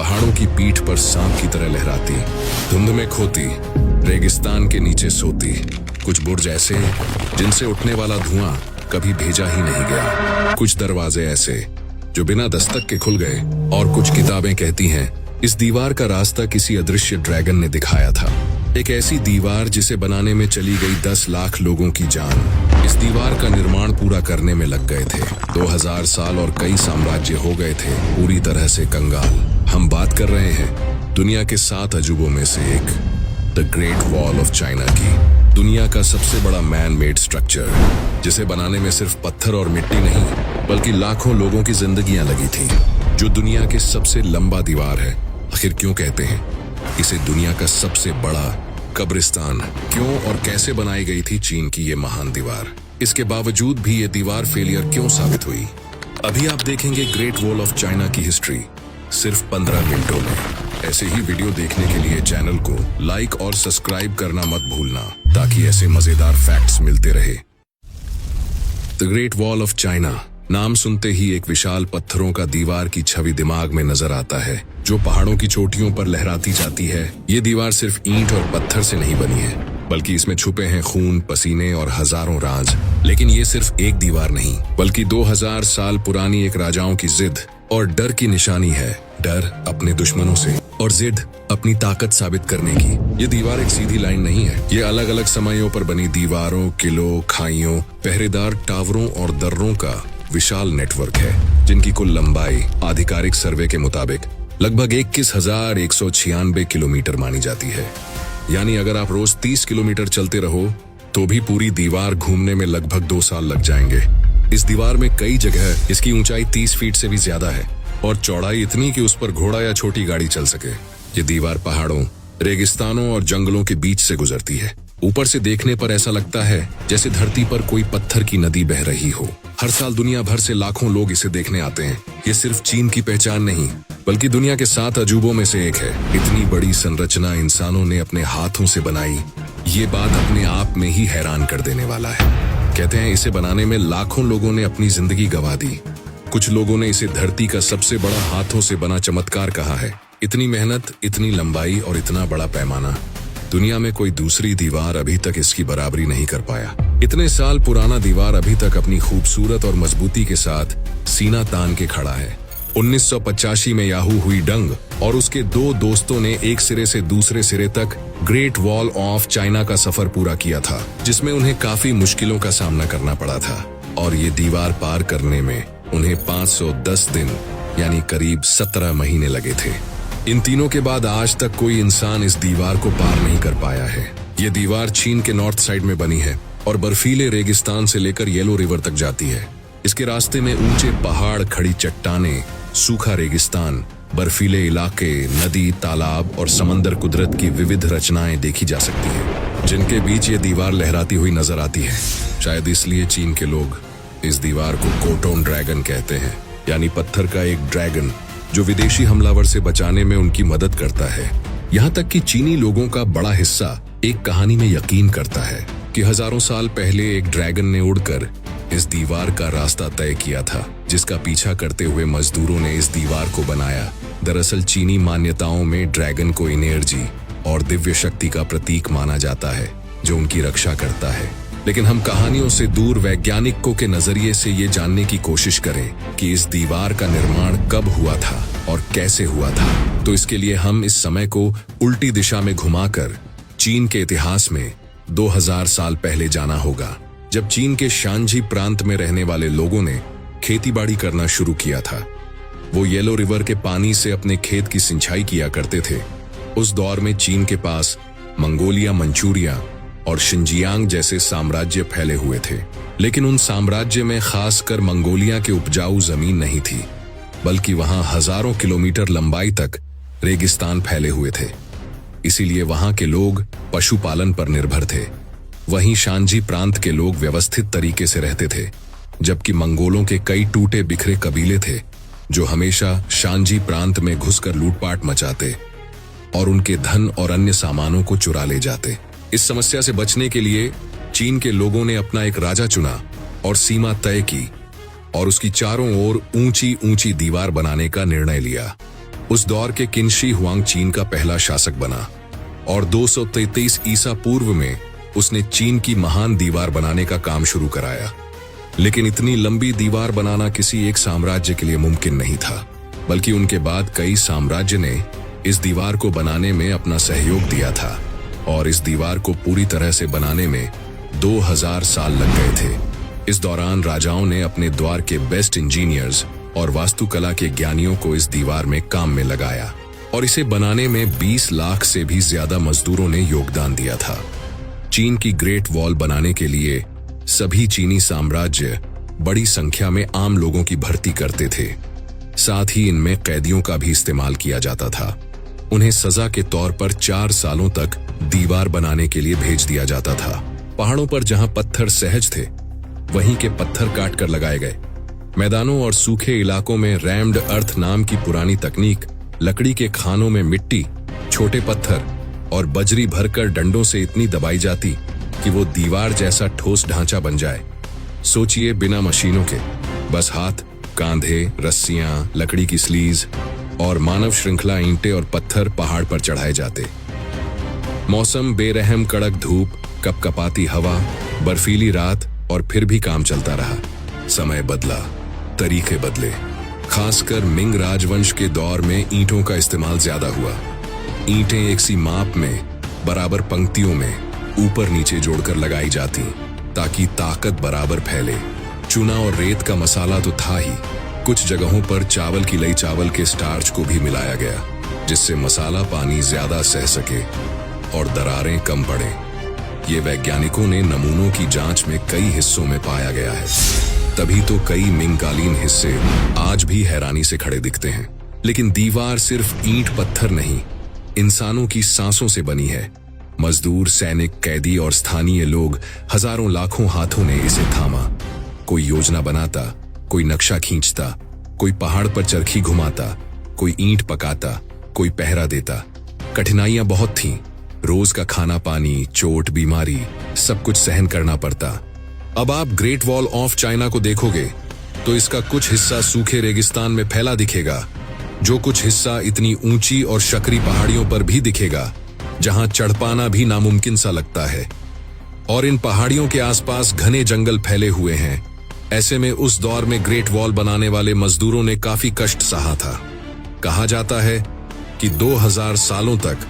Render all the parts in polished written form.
पहाड़ों की पीठ पर सांप की तरह लहराती, धुंध में खोती, रेगिस्तान के नीचे सोती। कुछ बुर्ज ऐसे जिनसे उठने वाला धुआं कभी भेजा ही नहीं गया। कुछ दरवाजे ऐसे जो बिना दस्तक के खुल गए। और कुछ किताबें कहती हैं इस दीवार का रास्ता किसी अदृश्य ड्रैगन ने दिखाया था। एक ऐसी दीवार जिसे बनाने में चली गई 10 लाख लोगों की जान। इस दीवार का निर्माण पूरा करने में लग गए थे 2000 साल और कई साम्राज्य हो गए थे पूरी तरह से कंगाल। हम बात कर रहे हैं दुनिया के 7 अजूबों में से एक, the great wall of China की। दुनिया का सबसे बड़ा मैन मेड स्ट्रक्चर, जिसे बनाने में सिर्फ पत्थर और मिट्टी नहीं बल्कि लाखों लोगों की जिंदगियां लगी थी। जो दुनिया के सबसे लंबा दीवार है। आखिर क्यों कहते हैं इसे दुनिया का सबसे बड़ा कब्रिस्तान? क्यों और कैसे बनाई गई थी चीन की ये महान दीवार? इसके बावजूद भी ये दीवार फेलियर क्यों साबित हुई? अभी आप देखेंगे ग्रेट वॉल ऑफ चाइना की हिस्ट्री सिर्फ 15 मिनटों में। ऐसे ही वीडियो देखने के लिए चैनल को लाइक और सब्सक्राइब करना मत भूलना, ताकि ऐसे मजेदार फैक्ट्स मिलते रहे। The great wall of China नाम सुनते ही एक विशाल पत्थरों का दीवार की छवि दिमाग में नजर आता है, जो पहाड़ों की चोटियों पर लहराती जाती है। ये दीवार सिर्फ ईंट और पत्थर से नहीं बनी है, बल्कि इसमें छुपे हैं खून, पसीने और हजारों राज। लेकिन ये सिर्फ एक दीवार नहीं, बल्कि 2000 साल पुरानी एक राजाओं की जिद और डर की निशानी है। डर अपने दुश्मनों से और जिद अपनी ताकत साबित करने की। ये दीवार एक सीधी लाइन नहीं है। ये अलग अलग समयों पर बनी दीवारों, किलों, खाइयों, पहरेदार टावरों और दर्रों का विशाल नेटवर्क है, जिनकी कुल लंबाई आधिकारिक सर्वे के मुताबिक लगभग 21,196 किलोमीटर मानी जाती है। यानी अगर आप रोज 30 किलोमीटर चलते रहो तो भी पूरी दीवार घूमने में लगभग 2 साल लग जाएंगे। इस दीवार में कई जगह इसकी ऊंचाई 30 फीट से भी ज्यादा है और चौड़ाई इतनी कि उस पर घोड़ा या छोटी गाड़ी चल सके। ये दीवार पहाड़ों, रेगिस्तानों और जंगलों के बीच से गुजरती है। ऊपर से देखने पर ऐसा लगता है जैसे धरती पर कोई पत्थर की नदी बह रही हो। हर साल दुनिया भर से लाखों लोग इसे देखने आते हैं। ये सिर्फ चीन की पहचान नहीं, बल्कि दुनिया के 7 अजूबों में से एक है। इतनी बड़ी संरचना इंसानों ने अपने हाथों से बनाई, ये बात अपने आप में ही हैरान कर देने वाला है। कहते हैं इसे बनाने में लाखों लोगों ने अपनी जिंदगी गंवा दी। कुछ लोगों ने इसे धरती का सबसे बड़ा हाथों से बना चमत्कार कहा है। इतनी मेहनत, इतनी लंबाई और इतना बड़ा पैमाना, दुनिया में कोई दूसरी दीवार अभी तक इसकी बराबरी नहीं कर पाया। इतने साल पुराना दीवार अभी तक अपनी खूबसूरत और मजबूती के साथ सीना तान के खड़ा है। 1985 में याहू हुई डंग और उसके 2 दोस्तों ने एक सिरे से दूसरे सिरे तक ग्रेट वॉल ऑफ चाइना का सफर पूरा किया था, जिसमें उन्हें काफी मुश्किलों का सामना करना पड़ा था। और ये दीवार पार करने में उन्हें 510 दिन यानी करीब 17 महीने लगे थे। इन तीनों के बाद आज तक कोई इंसान इस दीवार को पार नहीं कर पाया है। ये दीवार चीन के नॉर्थ साइड में बनी है और बर्फीले रेगिस्तान से लेकर येलो रिवर तक जाती है। इसके रास्ते में ऊंचे पहाड़, खड़ी चट्टानें, सूखा रेगिस्तान, बर्फीले इलाके, नदी, तालाब और समंदर, कुदरत की विविध रचनाएं देखी जा सकती हैं, जिनके बीच ये दीवार लहराती हुई नजर आती है। शायद इसलिए चीन के लोग इस दीवार को कोटोन ड्रैगन कहते हैं, यानी पत्थर का एक ड्रैगन जो विदेशी हमलावर से बचाने में उनकी मदद करता है। यहाँ तक कि चीनी लोगों का बड़ा हिस्सा एक कहानी में यकीन करता है कि हजारों साल पहले एक ड्रैगन ने उड़कर इस दीवार का रास्ता तय किया था, जिसका पीछा करते हुए मजदूरों ने इस दीवार को बनाया। दरअसल चीनी मान्यताओं में ड्रैगन को एनर्जी और दिव्य शक्ति का प्रतीक माना जाता है, जो उनकी रक्षा करता है। लेकिन हम कहानियों से दूर वैज्ञानिकों के नजरिए से ये जानने की कोशिश करें कि इस दीवार का निर्माण कब हुआ था और कैसे हुआ था, तो इसके लिए हम इस समय को उल्टी दिशा में घुमाकर चीन के इतिहास में 2000 साल पहले जाना होगा, जब चीन के शांझी प्रांत में रहने वाले लोगों ने खेतीबाड़ी करना शुरू किया था। वो येलो रिवर के पानी से अपने खेत की सिंचाई किया करते थे। उस दौर में चीन के पास मंगोलिया, मंचूरिया और शिनजियांग जैसे साम्राज्य फैले हुए थे। लेकिन उन साम्राज्य में खासकर मंगोलिया के उपजाऊ जमीन नहीं थी, बल्कि वहां हजारों किलोमीटर लंबाई तक रेगिस्तान फैले हुए थे। इसीलिए वहां के लोग पशुपालन पर निर्भर थे। वहीं शांझी प्रांत के लोग व्यवस्थित तरीके से रहते थे, जबकि मंगोलों के कई टूटे बिखरे कबीले थे जो हमेशा शांझी प्रांत में घुसकर लूटपाट मचाते और उनके धन और अन्य सामानों को चुरा ले जाते। इस समस्या से बचने के लिए चीन के लोगों ने अपना एक राजा चुना और सीमा तय की और उसकी चारों ओर ऊंची ऊंची दीवार बनाने का निर्णय लिया। उस दौर के किनशी हुआंग चीन का पहला शासक बना और 233 ईसा पूर्व में उसने चीन की महान दीवार बनाने का काम शुरू कराया। लेकिन इतनी लंबी दीवार बनाना किसी एक साम्राज्य के लिए मुमकिन नहीं था, बल्कि उनके बाद कई साम्राज्य ने इस दीवार को बनाने में अपना सहयोग दिया था और इस दीवार को पूरी तरह से बनाने में 2000 साल लग गए थे। इस दौरान राजाओं ने अपने द्वार के बेस्ट इंजीनियर्स और वास्तुकला के ज्ञानियों को इस दीवार में काम में लगाया और इसे बनाने में 20 लाख से भी ज्यादा मजदूरों ने योगदान दिया था। चीन की ग्रेट वॉल बनाने के लिए सभी चीनी साम्राज्य बड़ी संख्या में आम लोगों की भर्ती करते थे। साथ ही इनमें कैदियों का भी इस्तेमाल किया जाता था। उन्हें सजा के तौर पर 4 सालों तक दीवार बनाने के लिए भेज दिया जाता था। पहाड़ों पर जहां पत्थर सहज थे, वहीं के पत्थर काट कर लगाए गए। मैदानों और सूखे इलाकों में रैम्ड अर्थ नाम की पुरानी तकनीक, लकड़ी के खानों में मिट्टी, छोटे पत्थर और बजरी भरकर डंडों से इतनी दबाई जाती कि वो दीवार जैसा ठोस ढांचा बन जाए। सोचिए, बिना मशीनों के, बस हाथ, कांधे, रस्सियां, लकड़ी की स्लीज और मानव श्रृंखला ईंटें और पत्थर पहाड़ पर चढ़ाए जाते। मौसम बेरहम, कड़क धूप, कपकपाती हवा, बर्फीली रात और फिर भी काम चलता रहा। समय बदला, तरीके बदले। खासकर मिंग राजवंश के दौर में ईंटों का इस्तेमाल ज्यादा हुआ। ईंटें एक सी माप में बराबर पंक्तियों में ऊपर नीचे जोड़कर लगाई जाती ताकि ताकत बराबर फैले। चूना और रेत का मसाला तो था ही, कुछ जगहों पर चावल की लई चावल के स्टार्च को भी मिलाया गया, जिससे मसाला पानी ज्यादा सह सके और दरारें कम पड़े। ये वैज्ञानिकों ने नमूनों की जांच में कई हिस्सों में पाया गया है। तभी तो कई मिंगकालीन हिस्से आज भी हैरानी से खड़े दिखते हैं। लेकिन दीवार सिर्फ ईंट पत्थर नहीं, इंसानों की सांसों से बनी है। मजदूर, सैनिक, कैदी और स्थानीय लोग, हजारों लाखों हाथों ने इसे थामा। कोई योजना बनाता, कोई नक्शा खींचता, कोई पहाड़ पर चरखी घुमाता, कोई ईंट पकाता, कोई पहरा देता। कठिनाइयां बहुत थीं। रोज का खाना पानी, चोट, बीमारी, सब कुछ सहन करना पड़ता। अब आप ग्रेट वॉल ऑफ चाइना को देखोगे तो इसका कुछ हिस्सा सूखे रेगिस्तान में फैला दिखेगा, जो कुछ हिस्सा इतनी ऊंची और शकरी पहाड़ियों पर भी दिखेगा जहां चढ़ पाना भी नामुमकिन सा लगता है। और इन पहाड़ियों के आसपास घने जंगल फैले हुए हैं। ऐसे में उस दौर में ग्रेट वॉल बनाने वाले मजदूरों ने काफी कष्ट सहा था। कहा जाता है कि 2000 सालों तक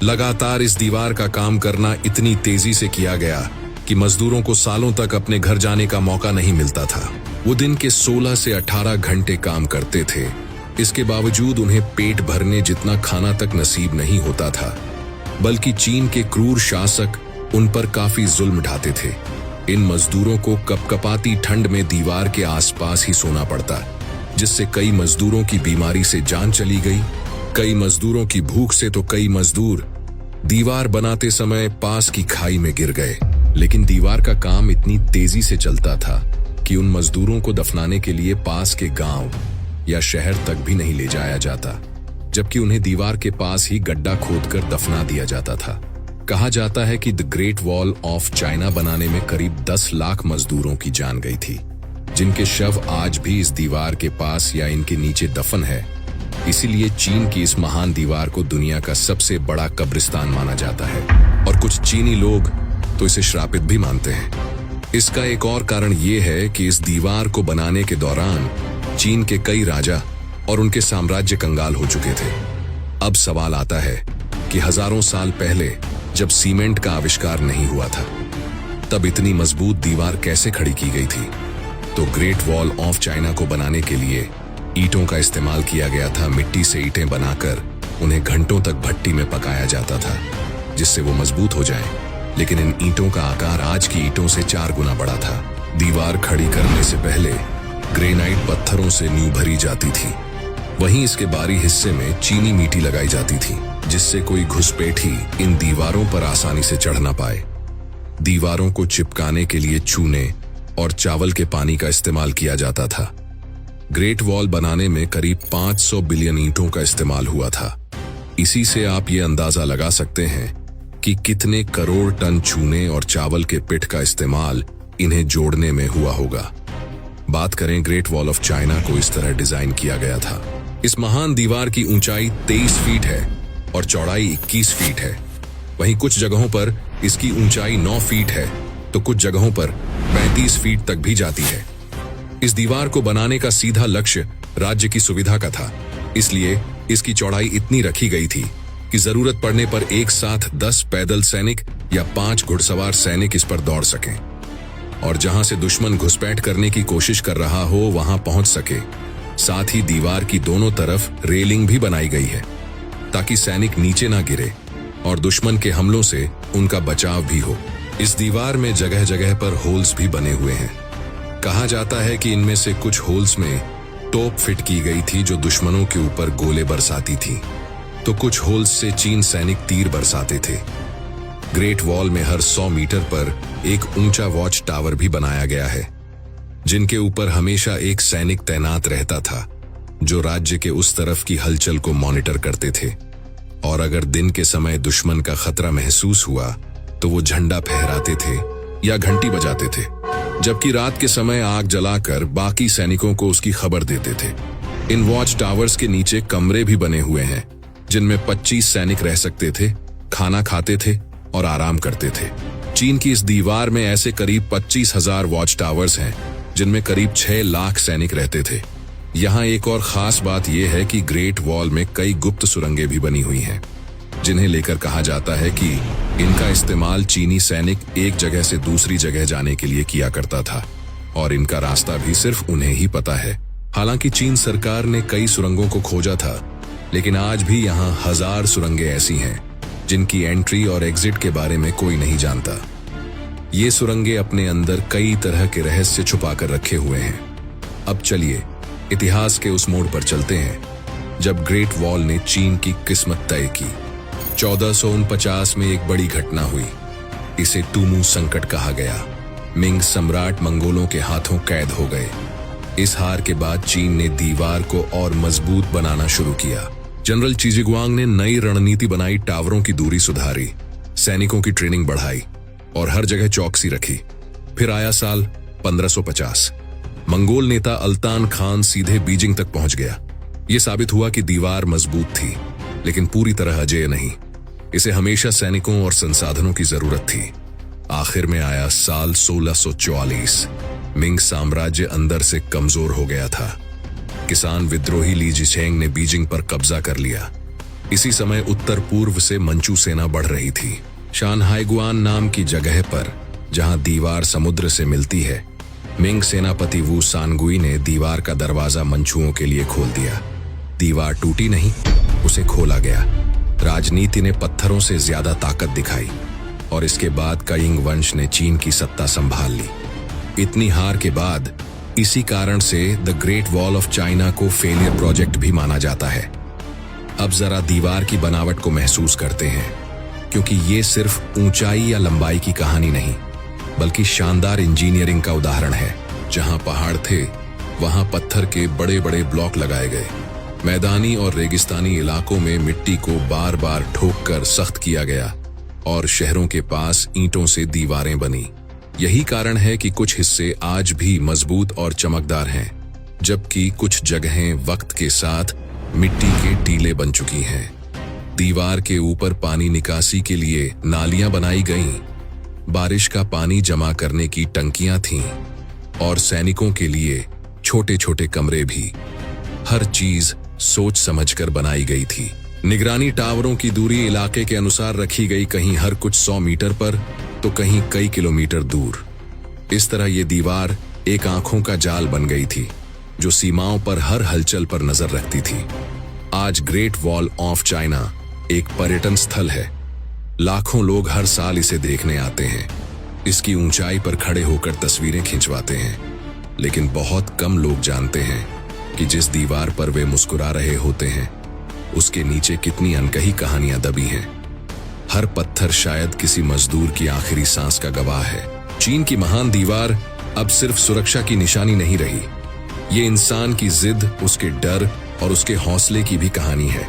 लगातार इस दीवार का काम करना इतनी तेजी से किया गया कि मजदूरों को सालों तक अपने घर जाने का मौका नहीं मिलता था। वो दिन के 16 से 18 घंटे काम करते थे। इसके बावजूद उन्हें पेट भरने जितना खाना तक नसीब नहीं होता था, बल्कि चीन के क्रूर शासक उन पर काफी जुल्म ढाते थे। इन मजदूरों को कपकपाती ठंड में दीवार के आसपास ही सोना पड़ता, जिससे कई मजदूरों की बीमारी से जान चली गई। कई मजदूरों की भूख से तो कई मजदूर दीवार बनाते समय पास की खाई में गिर गए। लेकिन दीवार का काम इतनी तेजी से चलता था कि उन मजदूरों को दफनाने के लिए पास के गांव या शहर तक भी नहीं ले जाया जाता, जबकि उन्हें दीवार के पास ही गड्ढा खोदकर दफना दिया जाता था। कहा जाता है कि the great wall of China बनाने में करीब 10 लाख मजदूरों की जान गई थी, जिनके शव आज भी इस दीवार के पास या इनके नीचे दफन है। इसीलिए चीन की इस महान दीवार को दुनिया का सबसे बड़ा कब्रिस्तान माना जाता है और कुछ चीनी लोग तो इसे श्रापित भी मानते हैं। इसका एक और कारण ये है कि इस दीवार को बनाने के दौरान चीन के कई राजा और उनके साम्राज्य कंगाल हो चुके थे। अब सवाल आता है कि हजारों साल पहले जब सीमेंट का आविष्कार नहीं हुआ था, तब इतनी मजबूत दीवार कैसे खड़ी की गई थी? तो ग्रेट वॉल ऑफ चाइना को बनाने के लिए ईंटों का इस्तेमाल किया गया था। मिट्टी से ईंटें बनाकर उन्हें घंटों तक भट्टी में पकाया जाता था, जिससे वो मजबूत हो जाएं। लेकिन इन ईंटों का आकार आज की ईंटों से 4 गुना बड़ा था। दीवार खड़ी करने से पहले ग्रेनाइट पत्थरों से नींव भरी जाती थी। वहीं इसके बाहरी हिस्से में चीनी मिट्टी लगाई जाती थी, जिससे कोई घुसपैठी इन दीवारों पर आसानी से चढ़ ना पाए। दीवारों को चिपकाने के लिए चूने और चावल के पानी का इस्तेमाल किया जाता था। ग्रेट वॉल बनाने में करीब 500 बिलियन ईंटों का इस्तेमाल हुआ था। इसी से आप ये अंदाजा लगा सकते हैं कि कितने करोड़ टन चूने और चावल के पिट का इस्तेमाल इन्हें जोड़ने में हुआ होगा। बात करें ग्रेट वॉल ऑफ चाइना को इस तरह डिजाइन किया गया था। इस महान दीवार की ऊंचाई 23 फीट है और चौड़ाई 21 फीट है। वहीं कुछ जगहों पर इसकी ऊंचाई 9 फीट है तो कुछ जगहों पर 35 फीट तक भी जाती है। इस दीवार को बनाने का सीधा लक्ष्य राज्य की सुविधा का था, इसलिए इसकी चौड़ाई इतनी रखी गई थी कि जरूरत पड़ने पर एक साथ 10 पैदल सैनिक या 5 घुड़सवार सैनिक इस पर दौड़ सकें और जहां से दुश्मन घुसपैठ करने की कोशिश कर रहा हो वहां पहुंच सके। साथ ही दीवार की दोनों तरफ रेलिंग भी बनाई गई है ताकि सैनिक नीचे ना गिरे और दुश्मन के हमलों से उनका बचाव भी हो। इस दीवार में जगह जगह पर होल्स भी बने हुए हैं। कहा जाता है कि इनमें से कुछ होल्स में तोप फिट की गई थी जो दुश्मनों के ऊपर गोले बरसाती थी, तो कुछ होल्स से चीन सैनिक तीर बरसाते थे। ग्रेट वॉल में हर 100 मीटर पर एक ऊंचा वॉच टावर भी बनाया गया है, जिनके ऊपर हमेशा एक सैनिक तैनात रहता था जो राज्य के उस तरफ की हलचल को मॉनिटर करते थे। और अगर दिन के समय दुश्मन का खतरा महसूस हुआ तो वो झंडा फहराते थे या घंटी बजाते थे, जबकि रात के समय आग जलाकर बाकी सैनिकों को उसकी खबर देते थे। इन वॉच टावर्स के नीचे कमरे भी बने हुए हैं जिनमें 25 सैनिक रह सकते थे, खाना खाते थे और आराम करते थे। चीन की इस दीवार में ऐसे करीब 25,000 वॉच टावर्स हैं जिनमें करीब 6 लाख सैनिक रहते थे। यहाँ एक और खास बात यह है कि ग्रेट वॉल में कई गुप्त सुरंगें भी बनी हुई हैं, जिन्हें लेकर कहा जाता है कि इनका इस्तेमाल चीनी सैनिक एक जगह से दूसरी जगह जाने के लिए किया करता था और इनका रास्ता भी सिर्फ उन्हें ही पता है। हालांकि चीन सरकार ने कई सुरंगों को खोजा था, लेकिन आज भी यहाँ 1000 सुरंगें ऐसी हैं जिनकी एंट्री और एग्जिट के बारे में कोई नहीं जानता। ये सुरंगें अपने अंदर कई तरह के रहस्य छुपा कर रखे हुए हैं। अब चलिए इतिहास के उस मोड़ पर चलते हैं जब ग्रेट वॉल ने चीन की किस्मत तय की। 1449 में एक बड़ी घटना हुई। इसे टूमू संकट कहा गया। मिंग सम्राट मंगोलों के हाथों कैद हो गए। इस हार के बाद चीन ने दीवार को और मजबूत बनाना शुरू किया। जनरल चीजिगुआंग ने नई रणनीति बनाई, टावरों की दूरी सुधारी, सैनिकों की ट्रेनिंग बढ़ाई और हर जगह चौकसी रखी। फिर आया साल 1550। मंगोल नेता अल्तान खान सीधे बीजिंग तक पहुंच गया। यह साबित हुआ कि दीवार मजबूत थी, लेकिन पूरी तरह अजेय नहीं। इसे हमेशा सैनिकों और संसाधनों की जरूरत थी। आखिर में आया साल 1644। मिंग साम्राज्य अंदर से कमजोर हो गया था। किसान विद्रोही ली जिशेंग ने बीजिंग पर कब्जा कर लिया। इसी समय उत्तर पूर्व से मंचू सेना बढ़ रही थी। शानहाईगुआन नाम की जगह पर, जहां दीवार समुद्र से मिलती है, मिंग सेनापति वू सानगुई ने दीवार का दरवाजा मंचुओं के लिए खोल दिया। दीवार टूटी नहीं, उसे खोला गया। राजनीति ने पत्थरों से ज्यादा ताकत दिखाई और इसके बाद काइंग वंश ने चीन की सत्ता संभाल ली। इतनी हार के बाद इसी कारण से the great wall of China को फेलियर प्रोजेक्ट भी माना जाता है। अब जरा दीवार की बनावट को महसूस करते हैं, क्योंकि ये सिर्फ ऊंचाई या लंबाई की कहानी नहीं, बल्कि शानदार इंजीनियरिंग का उदाहरण है। जहां पहाड़ थे वहां पत्थर के बड़े बड़े ब्लॉक लगाए गए। मैदानी और रेगिस्तानी इलाकों में मिट्टी को बार बार ठोककर सख्त किया गया और शहरों के पास ईंटों से दीवारें बनी। यही कारण है कि कुछ हिस्से आज भी मजबूत और चमकदार हैं, जबकि कुछ जगहें वक्त के साथ मिट्टी के टीले बन चुकी हैं। दीवार के ऊपर पानी निकासी के लिए नालियां बनाई गईं, बारिश का पानी जमा करने की टंकियां थीं और सैनिकों के लिए छोटे छोटे कमरे भी। हर चीज सोच समझकर बनाई गई थी। निगरानी टावरों की दूरी इलाके के अनुसार रखी गई, कहीं हर कुछ 100 मीटर पर तो कहीं कई किलोमीटर दूर। इस तरह ये दीवार एक आंखों का जाल बन गई थी जो सीमाओं पर हर हलचल पर नजर रखती थी। आज ग्रेट वॉल ऑफ चाइना एक पर्यटन स्थल है। लाखों लोग हर साल इसे देखने आते हैं। इसकी ऊंचाई पर खड़े होकर तस्वीरें खिंचवाते हैं, लेकिन बहुत कम लोग जानते हैं कि जिस दीवार पर वे मुस्कुरा रहे होते हैं उसके नीचे कितनी अनकही कहानियां दबी हैं। हर पत्थर शायद किसी मजदूर की आखिरी सांस का गवाह है। चीन की महान दीवार अब सिर्फ सुरक्षा की निशानी नहीं रही, ये इंसान की जिद, उसके डर और उसके हौसले की भी कहानी है।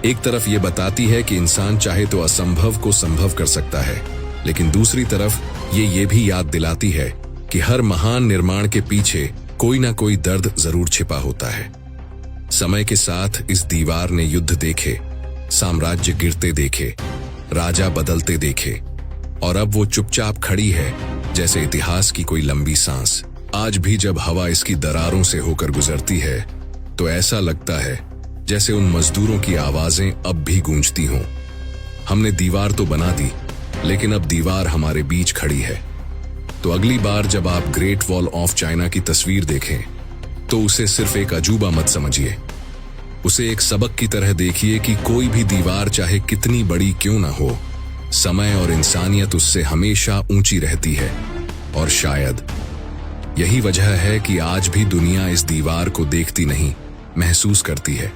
एक तरफ ये बताती है कि इंसान चाहे तो असंभव को संभव कर सकता है, लेकिन दूसरी तरफ ये भी याद दिलाती है कि हर महान निर्माण के पीछे कोई ना कोई दर्द जरूर छिपा होता है। समय के साथ इस दीवार ने युद्ध देखे, साम्राज्य गिरते देखे, राजा बदलते देखे, और अब वो चुपचाप खड़ी है जैसे इतिहास की कोई लंबी सांस। आज भी जब हवा इसकी दरारों से होकर गुजरती है तो ऐसा लगता है जैसे उन मजदूरों की आवाजें अब भी गूंजती हों। हमने दीवार तो बना दी, लेकिन अब दीवार हमारे बीच खड़ी है। तो अगली बार जब आप ग्रेट वॉल ऑफ चाइना की तस्वीर देखें तो उसे सिर्फ एक अजूबा मत समझिए, उसे एक सबक की तरह देखिए कि कोई भी दीवार चाहे कितनी बड़ी क्यों ना हो, समय और इंसानियत उससे हमेशा ऊंची रहती है। और शायद यही वजह है कि आज भी दुनिया इस दीवार को देखती नहीं, महसूस करती है।